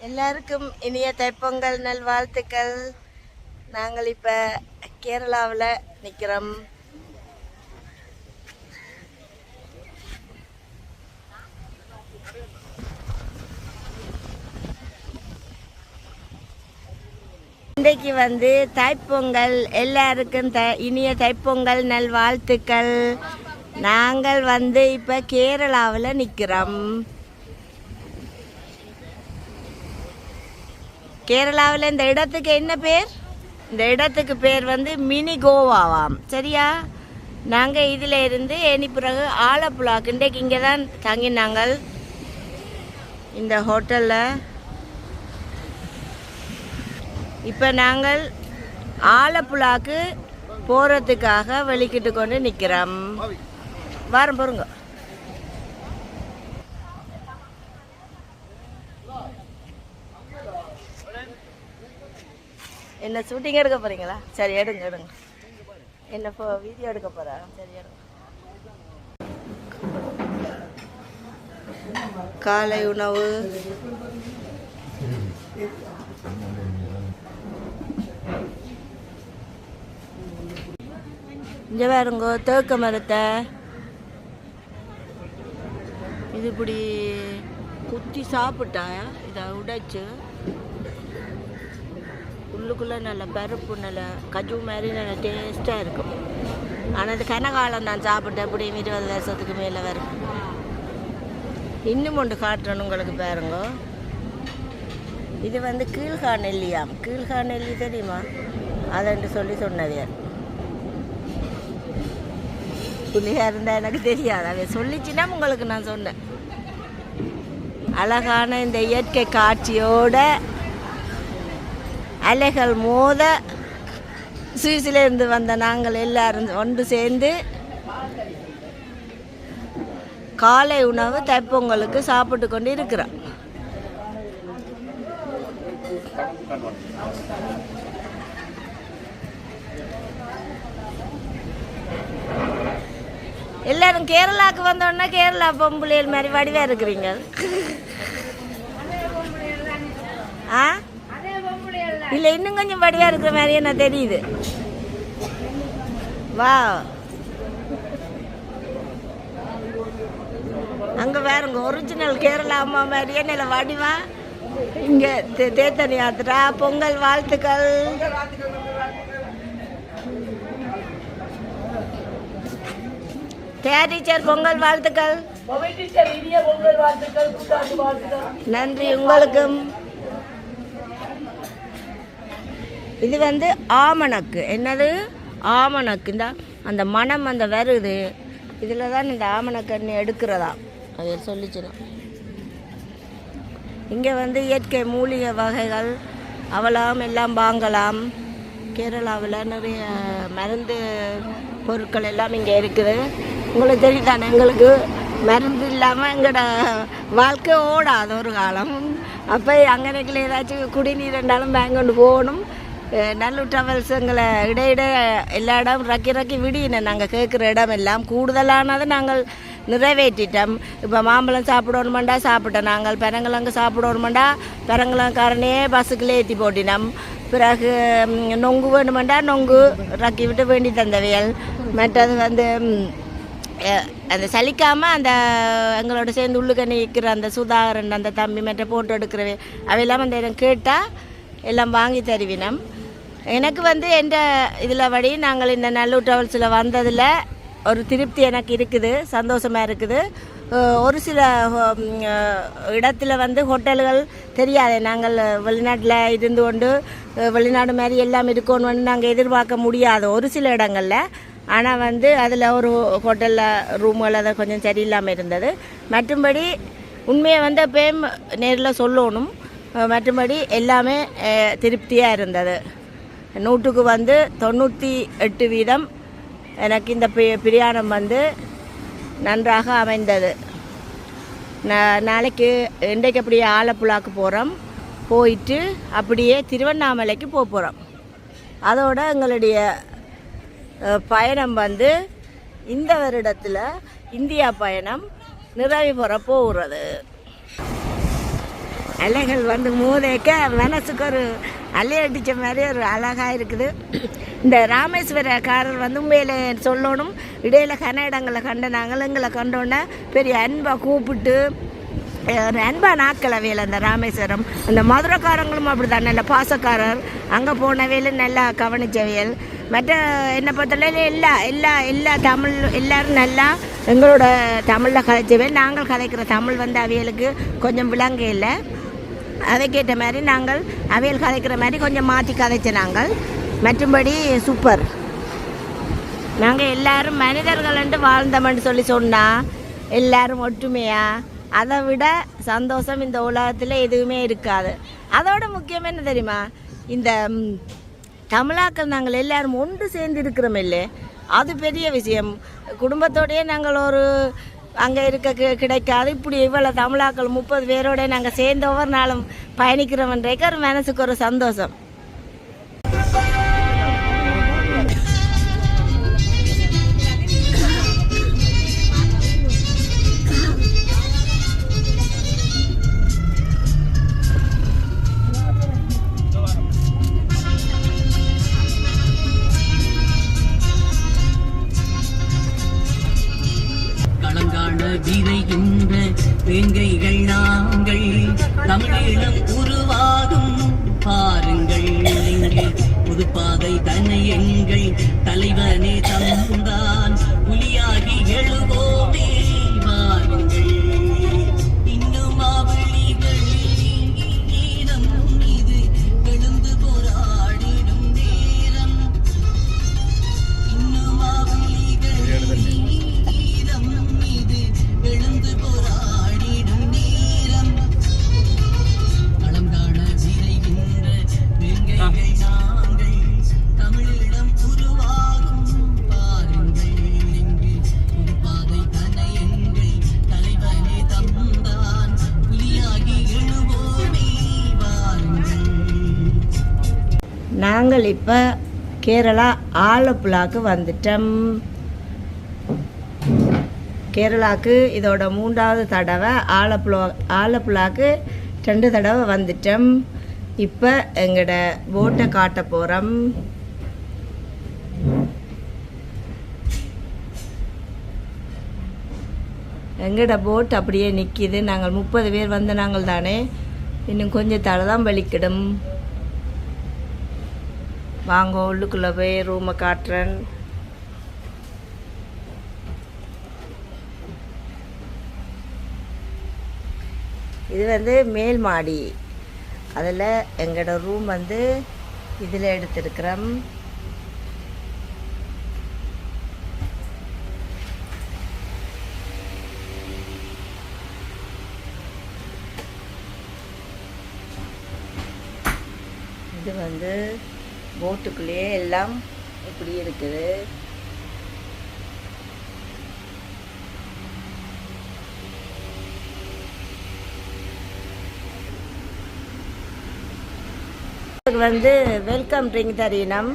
எல்லாருக்கும் இனிய தைப்பொங்கல் நல்வாழ்த்துக்கள். நாங்கள் இப்போ கேரளாவில் நிற்கிறோம். இன்றைக்கு தைப்பொங்கல். எல்லாருக்கும் இனிய தைப்பொங்கல் நல்வாழ்த்துக்கள். நாங்கள் இப்போ கேரளாவில் நிற்கிறோம். கேரளாவில் இந்த இடத்துக்கு என்ன பேர்? இந்த இடத்துக்கு பேர் மினி கோவாவாம். சரியா? நாங்கள் இதில் இருந்து இனி பிறகு ஆலப்புழாக்கு இன்றைக்கு இங்கே தான் தங்கினாங்கள் இந்த ஹோட்டலில். இப்போ நாங்கள் ஆலப்புழாக்கு போகிறதுக்காக வெளிக்கிட்டு கொண்டு நிற்கிறோம். வாரம் போருங்க. என்ன ஷூட்டிங் எடுக்க போகிறீங்களா? சரி, எடுங்க எடுங்க. என்ன இப்போ வீடியோ எடுக்க போகிறா? சரி, எடுங்க. காலை உணவு இங்கே வேறுங்கோ. தேக்க மரத்தை இது இப்படி குத்தி சாப்பிட்டா இதை உடைச்சு உள்ளுக்குள்ளே நல்ல பருப்பு நல்ல கஜு மாதிரி நல்ல டேஸ்ட்டாக இருக்கும். ஆனால் இது கனகாலம் நான் சாப்பிட்டேன். எப்படியும் 20 வருஷத்துக்கு மேலே வரும். இன்னும் ஒன்று காட்டுறேன்னு உங்களுக்கு பாருங்க. இது கீழ்கா நெல்லியாம். கீழ்கா நெல்லி தெரியுமா? அதன்று சொன்னது புள்ளியாக இருந்தால் எனக்கு தெரியாது. அதை சொல்லிச்சுன்னா உங்களுக்கு நான் சொன்னேன். அழகான இந்த இயற்கை காட்சியோட அலைகள் மோத சுவிஸிலிருந்து வந்த நாங்கள் எல்லாரும் ஒன்று சேர்ந்து காலை உணவு தைப்பொங்கலுக்கு சாப்பிட்டு கொண்டு இருக்கிறோம். எல்லாரும் கேரளாவுக்கு வந்தோன்னா கேரளா பொம்பளைகள் மாதிரி வடிவாக இருக்கிறீங்க. ஆ இல்லை, இன்னும் கொஞ்சம் வடிவாக இருக்கிற மாதிரியே நான் தெரியுது. வா, அங்கே வேறுங்க ஒரிஜினல் கேரளா அம்மா மாதிரியே நல்ல வடிவா. இங்கே தேத்தனி யாத்திரா. பொங்கல் வாழ்த்துக்கள். டீச்சர் பொங்கல் வாழ்த்துக்கள். நன்றி உங்களுக்கும். இது ஆமணக்கு. என்னது? ஆமணக்கு. இந்த அந்த மனம் வருது. இதில் தான் இந்த ஆமணக்கண்ணி எடுக்கிறதா அது சொல்லிச்சுன்னா. இங்கே இயற்கை மூலிகை வகைகள் அவலாம் எல்லாம் வாங்கலாம். கேரளாவில் நிறைய மருந்து பொருட்கள் எல்லாம் இங்கே இருக்குது. உங்களுக்கு தெரியுதானே, எங்களுக்கு மருந்து இல்லாமல் எங்களோட வாழ்க்கை ஓடாது ஒரு காலம். அப்போ அங்கனைக்குள்ள ஏதாச்சும் குடிநீர் இருந்தாலும் பேங்க் கொண்டு போகணும். நல்லூர் ட்ராவல்ஸ் எங்களை இடையிட எல்லா இடம் ரக்கி விடினேன். நாங்கள் கேட்குற இடம் எல்லாம் கூடுதலானது நாங்கள் நிறைவேற்றிட்டோம். இப்போ மாம்பழம் சாப்பிடணுமெண்டா சாப்பிட்டோம். நாங்கள் பெரங்கலங்க சாப்பிடணுமெண்டா பெரங்கலங்காரனே பஸ்ஸுக்குள்ளே ஏற்றி போட்டினோம். பிறகு நொங்கு வேணுமெண்டா நொங்கு ரக்கி விட்டு வேண்டி தந்தவையல். மற்றது அந்த சலிக்காமல் அந்த எங்களோட சேர்ந்து உள்ளுக்க நிற்கிற அந்த சுதாகரன் அந்த தம்பி மற்ற போட்டோ எடுக்கிறவே அவையெல்லாம் இடம் கேட்டால் எல்லாம் வாங்கி தருவினோம். எனக்கு எந்த இதில் வழி நாங்கள் இந்த நல்லூர் ட்ராவல்ஸில் வந்ததில் ஒரு திருப்தி எனக்கு இருக்குது, சந்தோஷமாக இருக்குது. ஒரு சில இடத்துல ஹோட்டல்கள் தெரியாது. நாங்கள் வெளிநாட்டில் இருந்து கொண்டு வெளிநாடு மாதிரி எல்லாம் இருக்கணும்னு நாங்கள் எதிர்பார்க்க முடியாது ஒரு சில இடங்களில். ஆனால் அதில் ஒரு ஹோட்டலில் ரூம்கள் அதை கொஞ்சம் சரியில்லாமல் இருந்தது. மற்றும்படி உண்மையை எப்பயும் நேரில் சொல்லணும். மற்றும்படி எல்லாமே திருப்தியாக இருந்தது. 100க்கு 98% எனக்கு இந்த பிரயாணம் நன்றாக அமைந்தது. நாளைக்கு இன்றைக்கு அப்படியே ஆலப்புழாக்கு போகிறோம். போயிட்டு அப்படியே திருவண்ணாமலைக்கு போகிறோம். அதோட எங்களுடைய பயணம் இந்த வருடத்தில் இந்தியா பயணம் நிறைவு பெற போகிறது. அலைகள் வந்து மோதைக்க மனசுக்கு ஒரு அலை அடித்த மாதிரி ஒரு அழகாக இருக்குது. இந்த ராமேஸ்வரக்காரர் வந்து உண்மையில சொல்லணும், இடையில கன்னடங்களை கண்ட நாங்கள் எங்களை கண்டோன்னே பெரிய அன்பாக கூப்பிட்டு ஒரு அன்பா நாட்களவையில் அந்த ராமேஸ்வரம். அந்த மதுரைக்காரங்களும் அப்படி தான் நல்ல பாசக்காரர். அங்கே போனவையில் நல்லா கவனிச்சவையல். மற்ற என்னை பொறுத்தவரையில எல்லா தமிழ் எல்லோரும் நல்லா எங்களோட தமிழில் கதைச்சவையல். நாங்கள் கதைக்கிற தமிழ் வந்து அவைகளுக்கு கொஞ்சம் விளங்க இல்லை. அவைக்கேற்ற மாதிரி நாங்கள் அவையல் கதைக்கிற மாதிரி கொஞ்சம் மாற்றி கதைச்ச நாங்கள். மற்றும்படி சூப்பர். நாங்கள் எல்லோரும் மனிதர்கள்ன்ட்டு வாழ்ந்தோம்னு சொன்னால் எல்லோரும் ஒற்றுமையாக, அதை விட சந்தோஷம் இந்த உலகத்தில் எதுவுமே இருக்காது. அதோட முக்கியம் என்ன தெரியுமா, இந்த தமிழாக்கள் நாங்கள் எல்லோரும் ஒன்று சேர்ந்து இருக்கிறோம் இல்லை, அது பெரிய விஷயம். குடும்பத்தோடையே நாங்கள் ஒரு அங்கே இருக்க கிடைக்காது. இப்படி இவ்வளோ தமிழாக்கள் 30 பேரோட நாங்கள் சேர்ந்து ஒவ்வொரு நாளும் பயணிக்கிறோம்ன்றக்கு ஒரு மனசுக்கு ஒரு சந்தோஷம். விரைகின்ற வேங்கைகள் நாங்கள், தமிழீழம் உருவாகும் பாருங்கள். இங்கே புதுப்பாதை தன்னை எங்கள் தலைவனே தந்தான், புலியாகி எழுவோமே வாருங்கள். இன்னும் அவளிகள் ஈரம் மீது எழுந்து போராடிடும் நேரம். இன்னும் அவளிகள் எழுந்து போராடிடும் நேரம். களம் காண விரைகின்ற வேங்கைகள் நாங்கள், தமிழிடம் உருவாகும் பாருங்கள். இங்கு புதுப்பாதை தன்னை எங்கள் தலைவனே தந்தான், புலியாகி எழுவோமே வாருங்கள். நாங்கள் இப்போ கேரளா ஆலப்புழாக்கு வந்துட்டோம். கேரளாவுக்கு இதோட 3வது தடவை. ஆலப்புழாக்கு 2 தடவை வந்துட்டோம். இப்போ எங்களோட போட்டை காட்ட போகிறோம். எங்களோட போட் அப்படியே நிற்கிது. நாங்கள் 30 பேர் வந்த நாங்கள் தானே, இன்னும் கொஞ்சம் தலை தான் வலிக்கிடும். வாங்க உள்ளுக்குள்ளே போய் ரூமை காட்டுறேன். இது வந்து மேல் மாடி. அதில் எங்களோட ரூம் வந்து இதில் எடுத்துருக்குறோம். இது வந்து போட்டுக்குள்ளேயே எல்லாம் இப்படி இருக்குது. வந்து வெல்கம் ட்ரிங்க் தரணும்.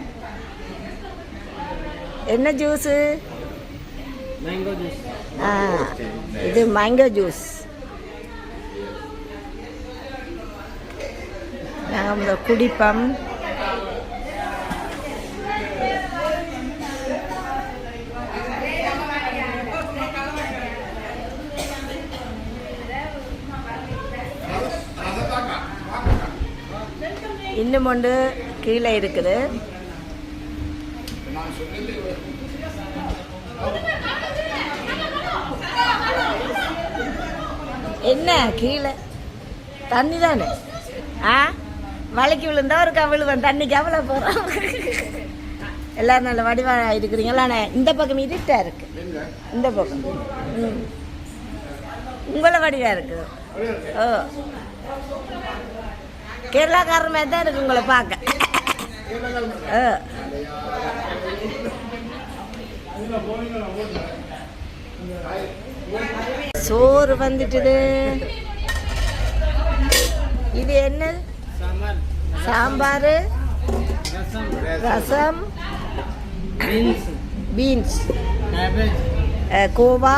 என்ன ஜூஸு? Mango juice. இது மேங்கோ ஜூஸ். நாங்கள் குடிப்போம். இன்னும் ஒன்று கீழே இருக்குது. என்ன கீழே தண்ணி தானே? வளைக்கி விழுந்தா ஒரு கவிழுவன் தண்ணிக்கு அவ்வளோ போகிறோம். எல்லோரும் நல்ல வடிவாக இருக்கிறீங்களா? இந்த பக்கம் இருட்டா இருக்கு, இந்த பக்கம் உங்களை வடிவாக இருக்குது. ஓ, கேரளாக்காரர் மாதிரி தான் இருக்கு உங்களை பார்க்க. சோறு வந்துட்டுது. இது என்ன? சாம்பார், ரசம், பீன்ஸ், கோவா,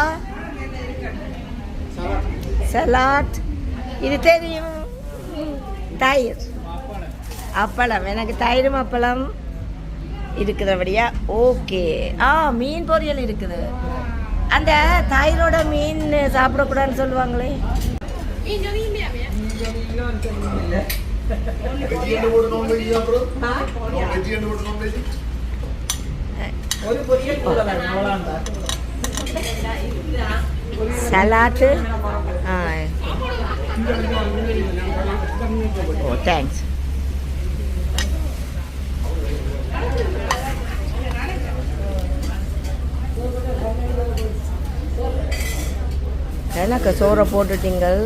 சலாட். இது தெரியும். தயிர் அப்பளம், எனக்கு தயிரும் அப்பளம் இருக்குதுபடியா. ஓகே. மீன் பொரியல் இருக்குது. அந்த தயிரோட மீன் சாப்பிடக்கூடாதுன்னு சொல்லுவாங்களே. சலாத்து. ஓ தேங்க்ஸ். எனக்கு சோறை போட்டுட்டீங்கள்.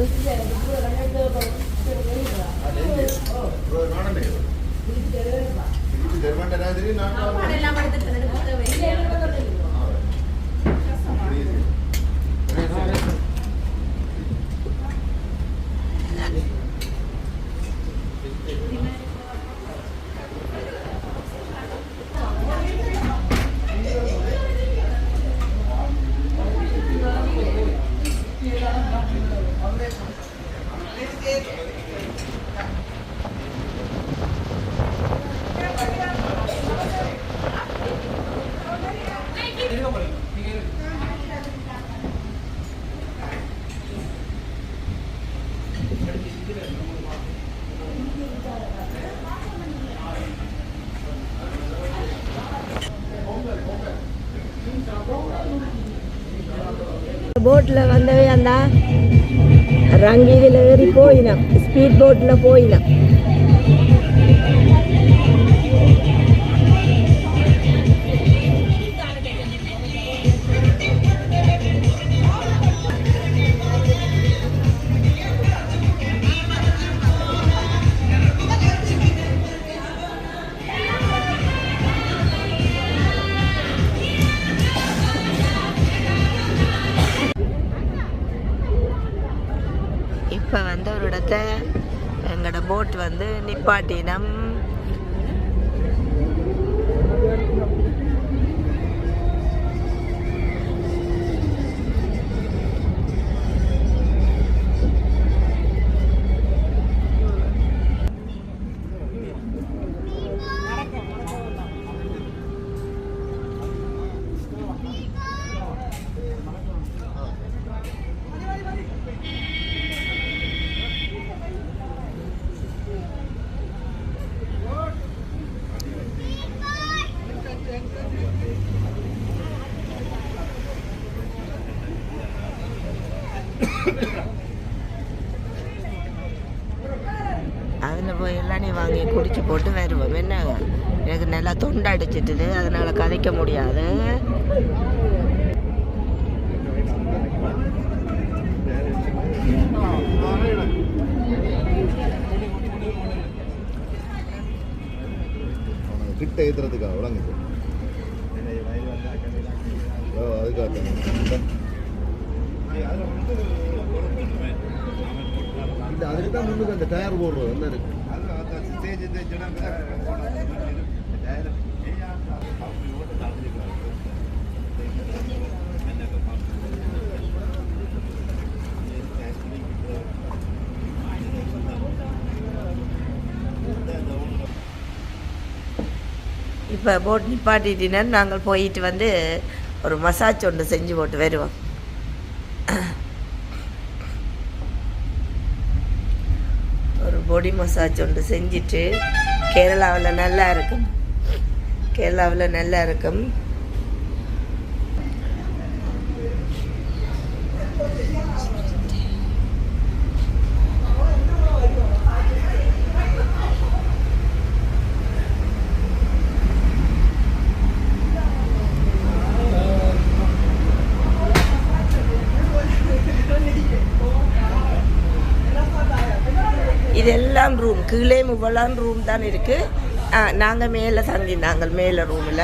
போட்டில் வந்தவே அந்த ரங்கீதில் ஏறி போயினோம். ஸ்பீட் போட்டில் போயினோம். இப்போ வந்து ஒரு இடத்த எங்களோட போட் வந்து நிப்பாட்டினம். அதில் போய் எல்லாம் நீ வாங்கி குடிச்சு போட்டு வருவோம். என்ன எனக்கு நல்லா தொண்டை அடிச்சிட்டுது, அதனால் கதைக்க முடியாது. கிட்ட ஏற்றுறதுக்கா உடங்குது அதுக்காக அதுக்கு தான் முன்னுக்கு அந்த டயர் போடுறது என்ன இருக்கு. இப்போ போட் நிப்பாட்டிட்டினா நாங்கள் போயிட்டு வந்து ஒரு மசாஜ் ஒன்று செஞ்சு போட்டு வருவோம். ஒரு பொடி மசாஜ் ஒன்று செஞ்சுட்டு கேரளாவில் நல்லா இருக்கும். கேரளாவில் நல்லா இருக்கும். இதெல்லாம் ரூம் கீழே முவலான் ரூம் தான் இருக்குது. நாங்கள் மேலே தங்கி நாங்கள் மேலே ரூமில்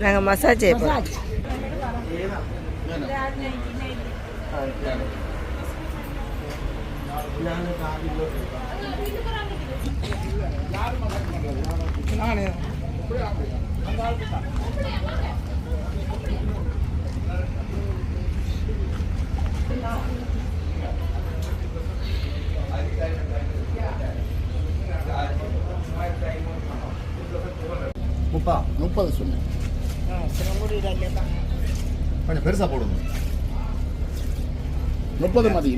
நாங்கள் மசாஜ் செய்வோம். முப்பா 30 சொன்னேன். கொஞ்சம் பெருசாக போடுங்க. 30 மதி.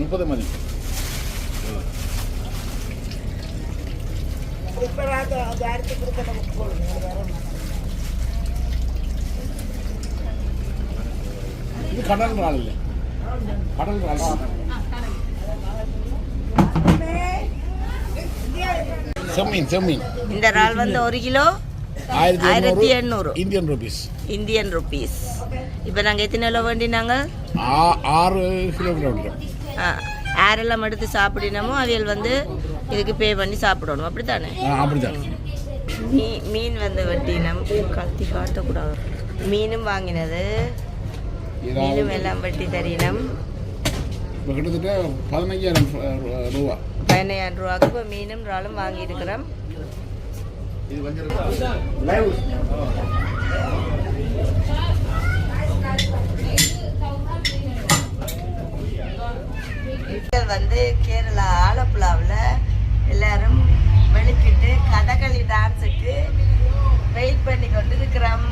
இது கடல் இறால் இல்லை, கடல் இறால். செம்மீன். இந்த இறால் வந்து 1 கிலோ 1800 இந்தியன் ருபீஸ். இப்போ நாங்கள் எத்தனை கிலோ வேண்டினாங்க? 6 கிலோமீட்டர். யாரெல்லாம் எடுத்து சாப்பிடினமோ அவியல் வந்து இதுக்கு பே பண்ணி சாப்பிடணும், அப்படித்தானே? அப்படிதான். மீன் வந்து வெட்டினம், கத்தி காட்டக்கூடாது. மீனும் வாங்கினது, மீனும் எல்லாம் வெட்டி தரினம். கிட்டத்தட்ட 15,000 ரூபா. 15,000 ரூபாய்க்கு இப்போ மீனும் இறாலும் வாங்கியிருக்கிறோம். இது லைவ் வந்து கேரளா ஆலப்புழாவில் எல்லாரும் வெளிக்கிட்டு கதகளி டான்ஸுக்கு வெயிட் பண்ணி கொண்டு இருக்கிறோம்.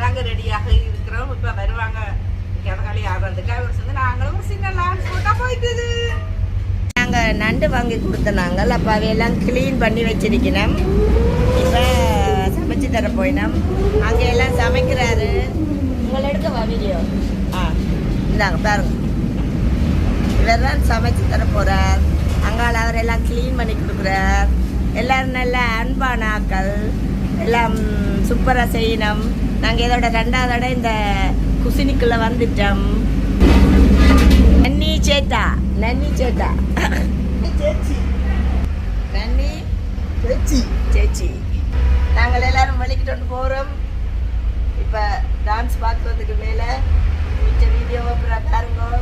நாங்கள் ரெடியாக இருக்கிறோம். இப்போ வருவாங்க கதகளி ஆடுறதுக்கு. அவர் சொந்து நாங்களும் ஒரு சின்ன லான்ஸ் போட்டால் போயிட்டுது. நாங்கள் நண்டு வாங்கி கொடுத்த நாங்கள் அப்போ அவையெல்லாம் க்ளீன் பண்ணி வச்சிருக்கணும். இப்போ சமைச்சு தர போயினோம். அங்கே எல்லாம் சமைக்கிறாரு. உங்களை எடுக்கவா வீடியோ? இந்தாங்க பாருங்க, இவர் தான் சமைச்சு தர போகிறார். அங்கால அவர் எல்லாம் க்ளீன் பண்ணி கொடுக்குறார். எல்லோரும் நல்ல அன்பான ஆக்கள், எல்லாம் சூப்பராக செய்யணும். நாங்கள் இதோட 2வது தடவை இந்த குசினிக்குள்ளே வந்துட்டோம். நன்னி சேட்டா சேச்சி நாங்கள் எல்லாரும் வலிக்கிட்டு போகிறோம். இப்போ டான்ஸ் பார்க்குறதுக்கு மேலே மிச்ச வீடியோவை பாருங்க.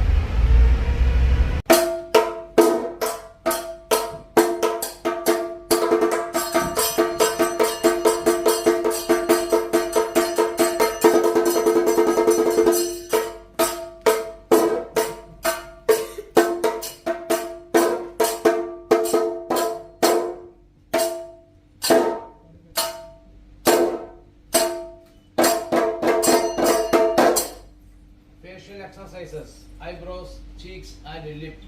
Facial exercises, eyebrows, cheeks and lip.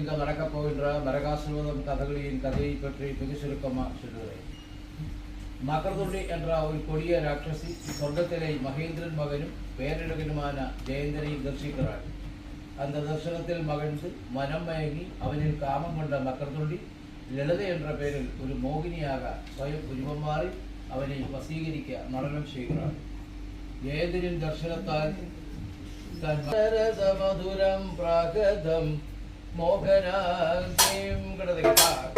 இங்கே நடக்கப் போகின்ற மரகாசுவதம் கதகளியின் கதையை பற்றி மிக சுருக்கமாக சொல்லுகிறேன். மகரதுண்டி என்ற ஒரு கொடிய ராட்சசி சொர்க்கத்திலே மகேந்திரன் மகனும் பேரழகனுமான ஜெயந்தனை தரிசிக்கிறாள். அந்த தரிசனத்தில் மகிழ்ந்து மனம் மயங்கி அவனில் காமம் கொண்ட மக்கர்துண்டி லலித என்ற பெயரில் ஒரு மோகினியாக சுயம் உருவம் மாறி அவனை வசீகரிக்க நடனம் செய்கிறாள். ஜெயந்தனின் தரிசனத்தால் மதுரம் பிராகதம் மோகனாம் கிடைக்கிறார்.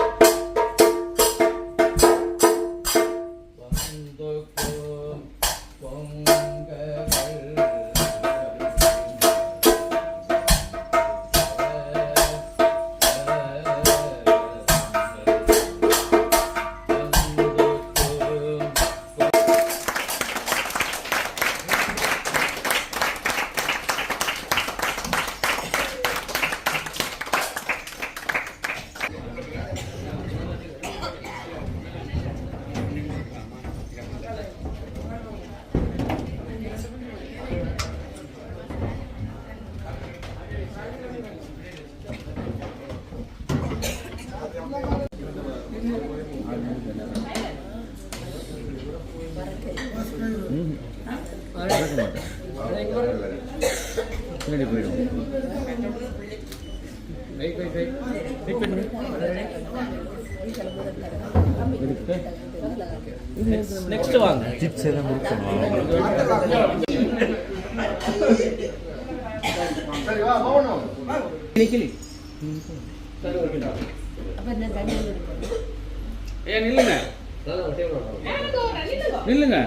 நெக்ஸ்ட் வாங்க சிப்ஸ் எல்லாம் கொடுக்கணும். நில்லுங்க நில்லுங்க.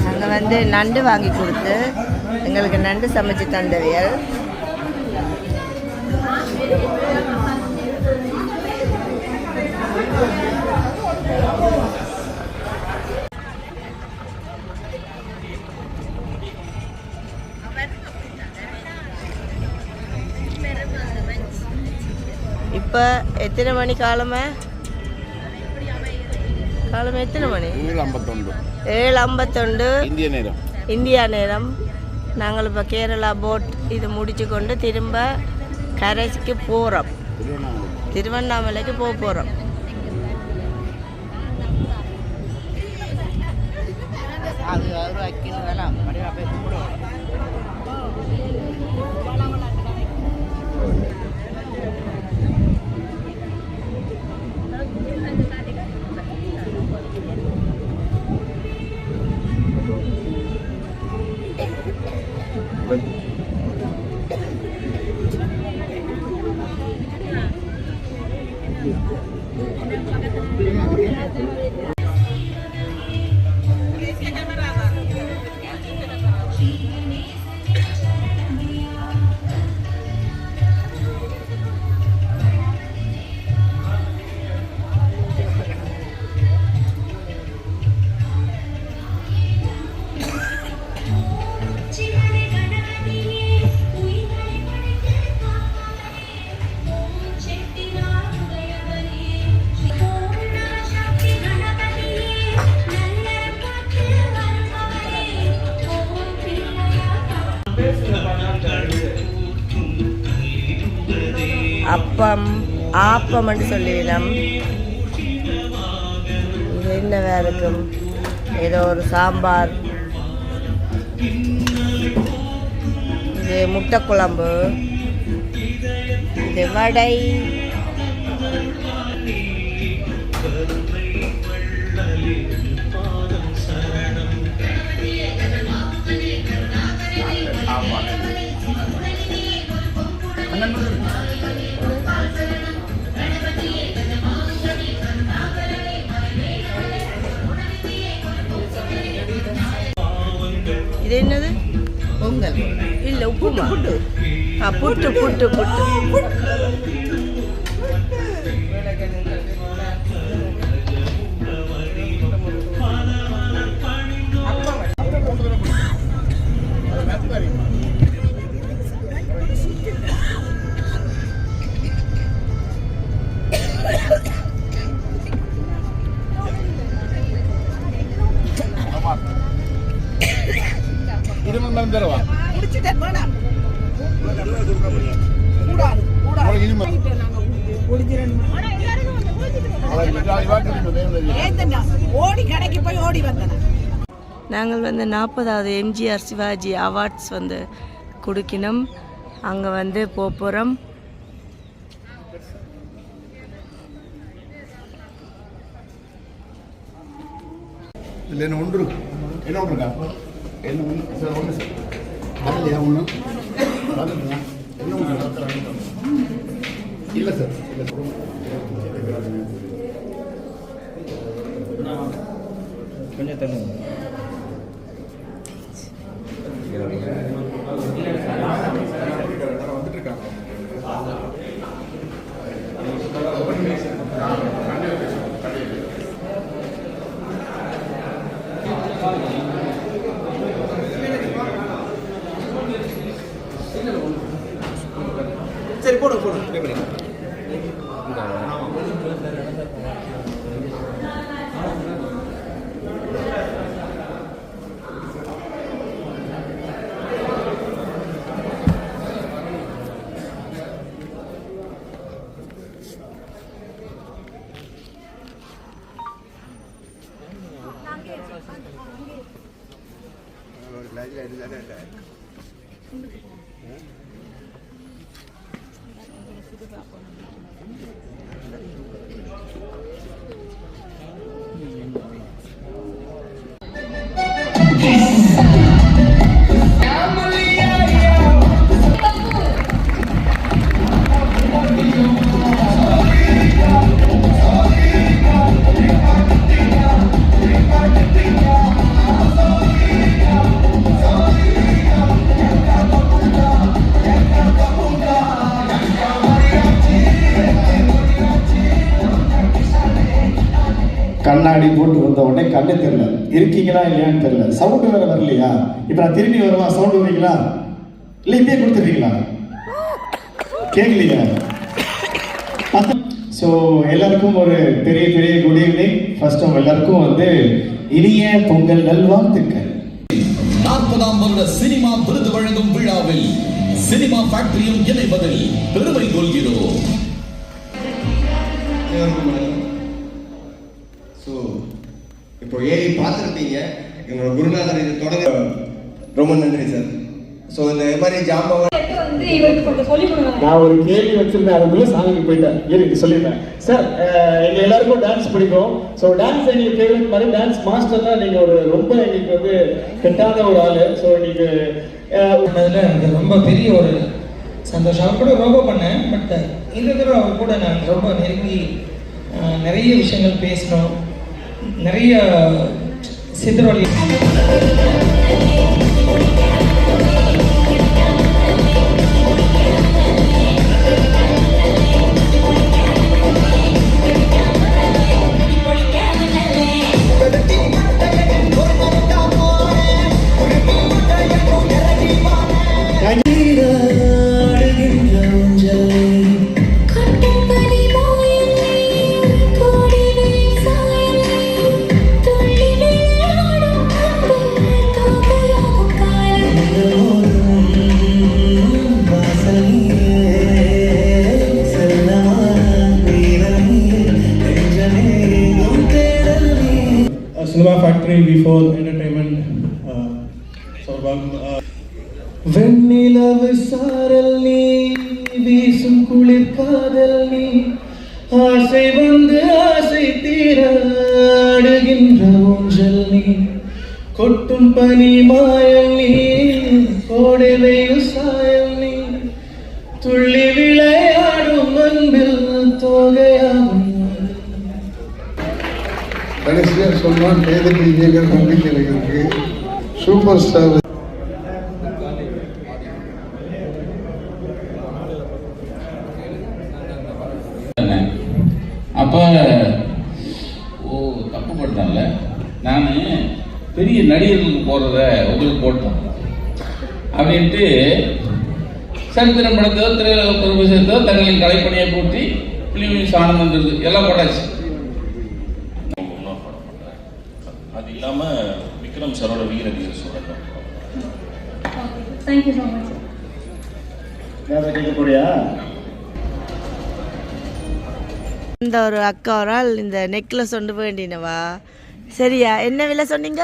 அங்கே வந்து நண்டு வாங்கி கொடுத்து எங்களுக்கு நண்டு சமைச்சு தந்தவியல். இப்போ எத்தனை மணி காலமே எத்தனை மணி? 7:51 இந்தியா நேரம். நாங்கள் இப்போ கேரளா போட் இது முடிச்சு கொண்டு திரும்ப கரைக்கு போகிறோம். திருவண்ணாமலைக்கு போக போகிறோம். அப்பம் ஆப்பம்னு சொல்லிடலாம். இது என்னவா இருக்கும்? ஏதோ ஒரு சாம்பார், இது முட்டை குழம்பு, இது வடை, இது என்னது? பொங்கல் இல்லை, உப்புமா. புட்டு புட்டு புட்டு. தருவா ஓடி கடைக்கு போய் ஓடி வந்தேன். நாங்கள் வந்து 40வது எம்ஜிஆர் சிவாஜி அவார்ட்ஸ் வந்து கொடுக்கணும். அங்கே வந்து போகிறோம். இல்லை என்ன ஒன்று என்ன ஒன்று இருக்கா? என்ன ஒன்று சார்? ஒன்று சார் வரலையா? ஒன்று வந்துருக்கா? என்ன ஒன்று இல்லை சார், இல்லை கொஞ்சம் தள்ளுங்க. வந்துட்டு இருக்காங்க. சரி போடு போடு. கண்ணாடி போட்டு வந்த உடனே கண்ணு தெரியல, இருக்கீங்களா இல்லையான்னு தெரியல, சவுண்டு வேற வரலையா? இப்ப நான் திரும்பி வருவா, சவுண்டு வரீங்களா இல்லை இப்பயே கொடுத்துருக்கீங்களா? கேட்கலீங்க. ஸோ எல்லாருக்கும் ஒரு பெரிய பெரிய குட் ஈவினிங். ஃபர்ஸ்ட் அவங்க எல்லாருக்கும் வந்து இனிய பொங்கல் நல்வாழ்த்துக்கள். 40ஆம் வருட சினிமா விருது வழங்கும் விழாவில் சினிமா ஃபேக்டரியும் இணைவதில் பெருமை கொள்கிறோம். ஸோ இப்போ ஏறி பார்த்துருப்பீங்க, எங்களோட குருநாதர் இது தொடங்க ரொம்ப நன்றி சார். ஸோ இந்த மாதிரி ஜாம்பவான் நான் ஒரு கேள்வி வச்சிருந்தேன், அதுக்குள்ள சாமிக்கு போயிட்டேன். இருக்கு சொல்லிடுறேன் சார். எங்க எல்லாருக்கும் டான்ஸ் பிடிக்கும். ஸோ டான்ஸ் எங்களுக்கு ஃபேவரட் மாதிரி டான்ஸ் மாஸ்டர்னா நீங்க ஒரு ரொம்ப எங்களுக்கு வந்து கெட்டாத ஒரு ஆளு. ஸோ நீங்க எனக்கு ரொம்ப பெரிய ஒரு சந்தோஷம். அவர் கூட ரொம்ப பண்ணேன். பட் இந்த தடவை அவர் கூட நான் ரொம்ப நெருங்கி நிறைய விஷயங்கள் பேசணும், நிறைய சிதறொலி. Cinema Factory before entertainment. வெண்ணிலவு சாரல் நீ வீசும் குளிர் காதல் நீ ஆசை வந்து ஆசை தீராடுகின்ற ஊஞ்சல் நீ கொட்டும் பனி மாயல் நீ கோடை வெயில் சாயல் நீ துள்ளி விளையாடும் அன்பில் தோகையாகும். கடைசியாக சொன்னால் வேதனை இயக்கம் நம்பிக்கை இருக்கு. சூப்பர் ஸ்டார் அப்போ தப்பு போட்டான்ல, நான் பெரிய நடிகர்களுக்கு போடுறத உங்களுக்கு போட்டோம் அப்படின்ட்டு சரித்திரம் படத்தோ திரையுலகத்தோ தங்களின் கலைப்பணியை போட்டி பிலிமிஸ் ஆனந்தம் எல்லாம் போட்டாச்சு. அது இல்லாமல் விக்ரம் சாரோட வீர தீர சொல்லணும். Thank you so much. கேட்கக்கூடியா இந்த ஒரு அக்கா ஒரு ஆள் இந்த நெக்லஸ் கொண்டு வேண்டினவா. சரியா, என்ன விலை சொன்னீங்க?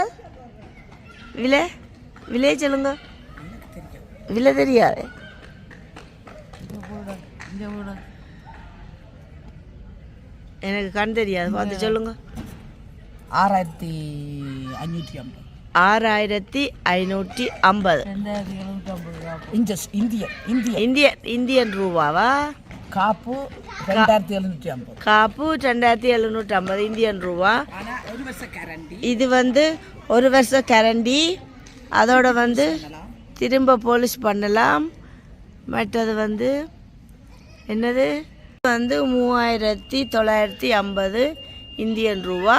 விலை சொல்லுங்க. விலை தெரியாது. எனக்கு கண் தெரியாது, பார்த்து சொல்லுங்க. 6550. இந்தியன் ரூபாவா? காப்பு 2750 இந்தியன் ரூபா. இது வந்து ஒரு வருஷம் கேரண்டி. அதோட வந்து திரும்ப பாலிஷ் பண்ணலாம். மற்றது வந்து என்னது வந்து 3950 இந்தியன் ரூபா.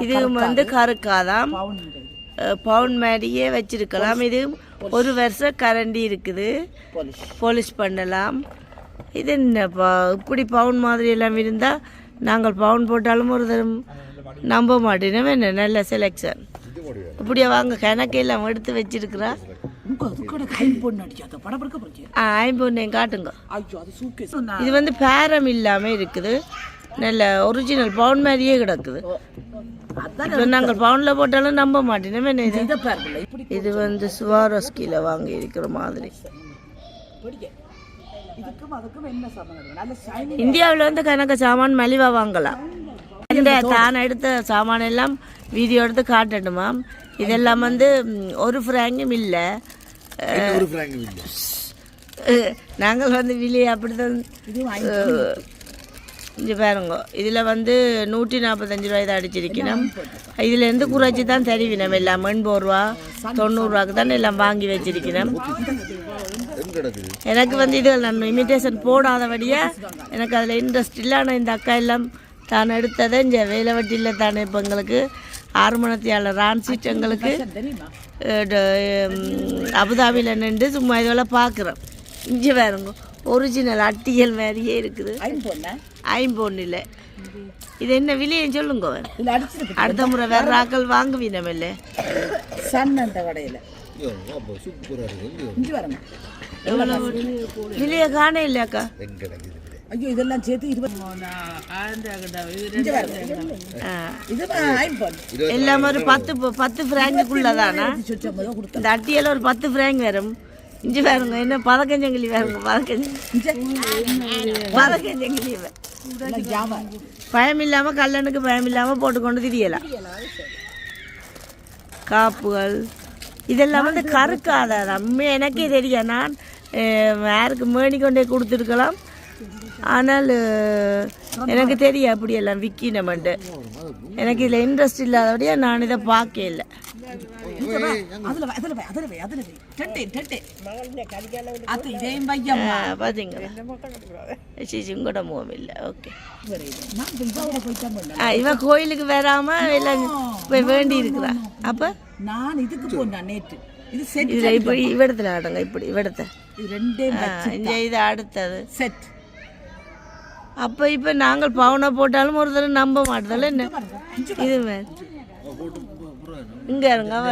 இது வந்து கருக்காதாம், பவுன் மாதிரியே வச்சிருக்கலாம். இது ஒரு வருஷம் கரண்டி இருக்குது, பாலிஷ் பண்ணலாம். இது என்னப்பா இப்படி பவுன் மாதிரி எல்லாம் இருந்தால் நாங்கள் பவுன் போட்டாலும் ஒரு தரம் நம்ப மாட்டேன். என்ன நல்ல செலெக்ஷன். இப்படியா வாங்க, கணக்கு எல்லாம் எடுத்து வச்சிருக்கிறா. ஐம்பொன்னு காட்டுங்க. இது வந்து பேரம் இல்லாமல் இருக்குது, நல்ல ஒரிஜினல் பவுன் மாதிரியே கிடக்குது. இப்போ நாங்கள் பவுனில் போட்டாலும் நம்ப மாட்டேன். என்ன இது வந்து சுவாரோஸ்கியில் வாங்கி இருக்கிற மாதிரி. இந்தியாவில் வந்து கணக்கு சாமான் மலிவாக வாங்கலாம். தான் எடுத்த சாமான எல்லாம் வீடியோ எடுத்து காட்டணுமாம். இதெல்லாம் வந்து ஒரு ஃப்ராங்கும் இல்லை. நாங்கள் வந்து விலையை அப்படித்தான். இங்கே பாருங்க, இதில் வந்து 145 ரூபாய் தான் அடிச்சிருக்கணும். இதுலேருந்து குறைச்சி தான் தெரிவினம். எல்லாம் 80 ரூபா 90 ரூபாய்க்கு தான் எல்லாம் வாங்கி வச்சிருக்கணும். எனக்கு வந்து இது நான் இமிட்டேஷன் போடாதபடியாக எனக்கு அதில் இன்ட்ரெஸ்ட் இல்லை. ஆனால் இந்த அக்கா எல்லாம் தான் எடுத்ததை இங்கே வேலை வட்டியில் தானே இப்போ எங்களுக்கு 6 மணத்தியாளர் ரான்சிட் எங்களுக்கு அபுதாபியில் நின்று சும்மா இதெல்லாம் பார்க்குறோம். இங்கே பாருங்க, ஒரிஜினல் அட்டியல் மாதிரியே இருக்குது. ஐம்பொன்னு இல்லை. இது என்ன விலைன்னு சொல்லுங்க. அடுத்த முறை வேற ஆக்கள் வாங்குவீனம் இல்லை. விலையை காண இல்லையாக்கா? ஐயோ, இதெல்லாம் சேர்த்து 20 எல்லாம் ஒரு 10 ஃப்ராங்குக்குள்ளதானா? இந்த அட்டியெல்லாம் ஒரு 10 ஃப்ராங்க் வரும். இஞ்சி பாருங்க என்ன பதக்கஞ்சங்கிலி பாருங்க பதக்கஞ்சங்கிலி பயம் இல்லாமல் கல்லனுக்கு பயம் இல்லாமல் போட்டுக்கொண்டு திரியலாம். காப்புகள் இதெல்லாம் வந்து கருக்காத நம்ம எனக்கே தெரியும். நான் யாருக்கு மேனி கொண்டே கொடுத்துருக்கலாம். ஆனால் எனக்கு தெரியும் அப்படியெல்லாம் விற்கினமெண்டு. எனக்கு இதில் இன்ட்ரெஸ்ட் இல்லாதபடியா நான் இதை பார்க்க இல்லை. பார்த்தீங்களா கூட மூவம் இல்லை. ஓகே இவன் கோயிலுக்கு வராமல் எல்லாம் வேண்டி இருக்கிறா. அப்போ நான் இதுக்கு போனேன் நேற்று. இதில் இப்படி இவ்விடத்துல ஆடுங்க. இப்படி இவ்விடத்த இது அடுத்தது செட். அப்போ இப்போ நாங்கள் பவுனை போட்டாலும் ஒரு தடவை நம்ப மாட்டதில்ல. என்ன இது இங்கே இருங்க அவ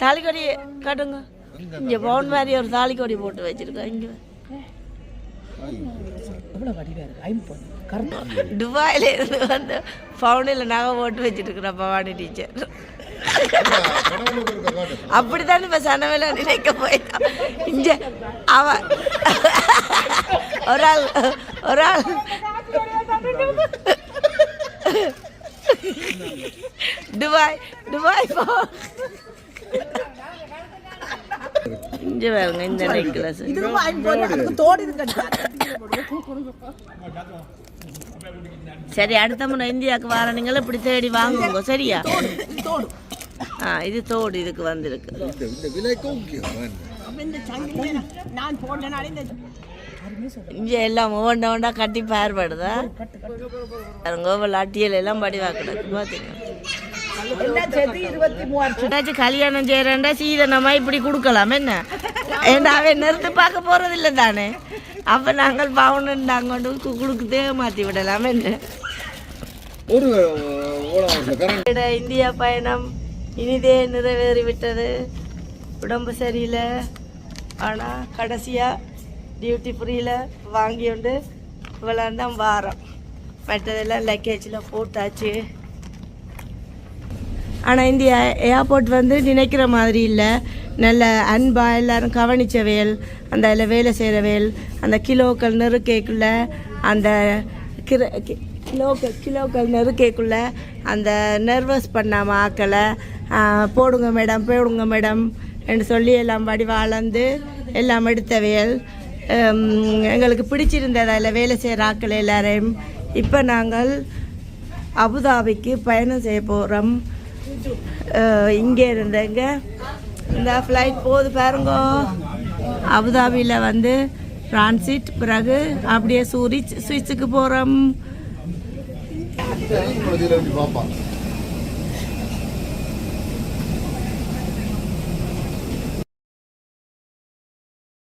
தாலிக்கொடி காட்டுங்க. இங்கே பவுன் மாதிரி ஒரு தாலிக்கொடி போட்டு வச்சிருக்கோம். இங்கே துபாயில இருந்து வந்து பவுனில் நகை போட்டு வச்சுட்டு இருக்கிறோம் பவானி டீச்சர். அப்படித்தான் இப்ப சனவேல நினைக்க போயிட்டான். இங்க அவ ஒரு ஆள் துபாய் இங்க பாருங்க இந்த நெக்லஸ் சரி. அடுத்த முறை இந்தியாவுக்கு வர நீங்களும் இப்படி தேடி வாங்குங்க. சரியா? இது தோடு இதுக்கு வந்திருக்கு. இங்கே எல்லாம் ஒவ்வொண்டா கட்டி பயன்படுதா கோவில் அட்டியல் எல்லாம் படிவாக்கிடாது. பார்த்தீங்கன்னா கல்யாணம் செய்யறேன்டா சீதனமா இப்படி கொடுக்கலாம். என்ன ஏண்டா அவன் நிறுத்து பார்க்க போறது இல்லை தானே. அப்ப நாங்கள் பவுன் கொண்டு கொடுக்குதே மாற்றி விடலாம். என்ன இந்தியா பயணம் இனிதே நிறைவேறிவிட்டது. உடம்பு சரியில்லை. ஆனால் கடைசியாக டியூட்டி ஃப்ரீயில் வாங்கி கொண்டு இவ்வளோந்தான் வாரம். மற்றதெல்லாம் லக்கேஜில் போட்டாச்சு. ஆனால் இந்த ஏர்போர்ட் வந்து நினைக்கிற மாதிரி இல்லை. நல்ல அன்பாக எல்லோரும் கவனிச்சவையல், அந்த அதில் வேலை செய்கிறவையல், அந்த கிலோக்கள் நெருக்கைக்குள்ள அந்த கிலோக்கள் நெருக்கைக்குள்ள அந்த நர்வஸ் பண்ணாமல் ஆக்கலை. போடுங்க மேடம் என்று சொல்லி எல்லாம் வடிவ அளந்து எல்லாம் எடுத்தவையல். எங்களுக்கு பிடிச்சிருந்தது அதில் வேலை செய்கிற ஆக்கள் எல்லாரையும். இப்போ நாங்கள் அபுதாபிக்கு பயணம் செய்ய போகிறோம். இங்கே இருந்தங்க இந்த ஃப்ளைட் போகுது பாருங்க. அபுதாபியில் வந்து டிரான்சிட், பிறகு அப்படியே சுவிட்சுக்கு போகிறோம்.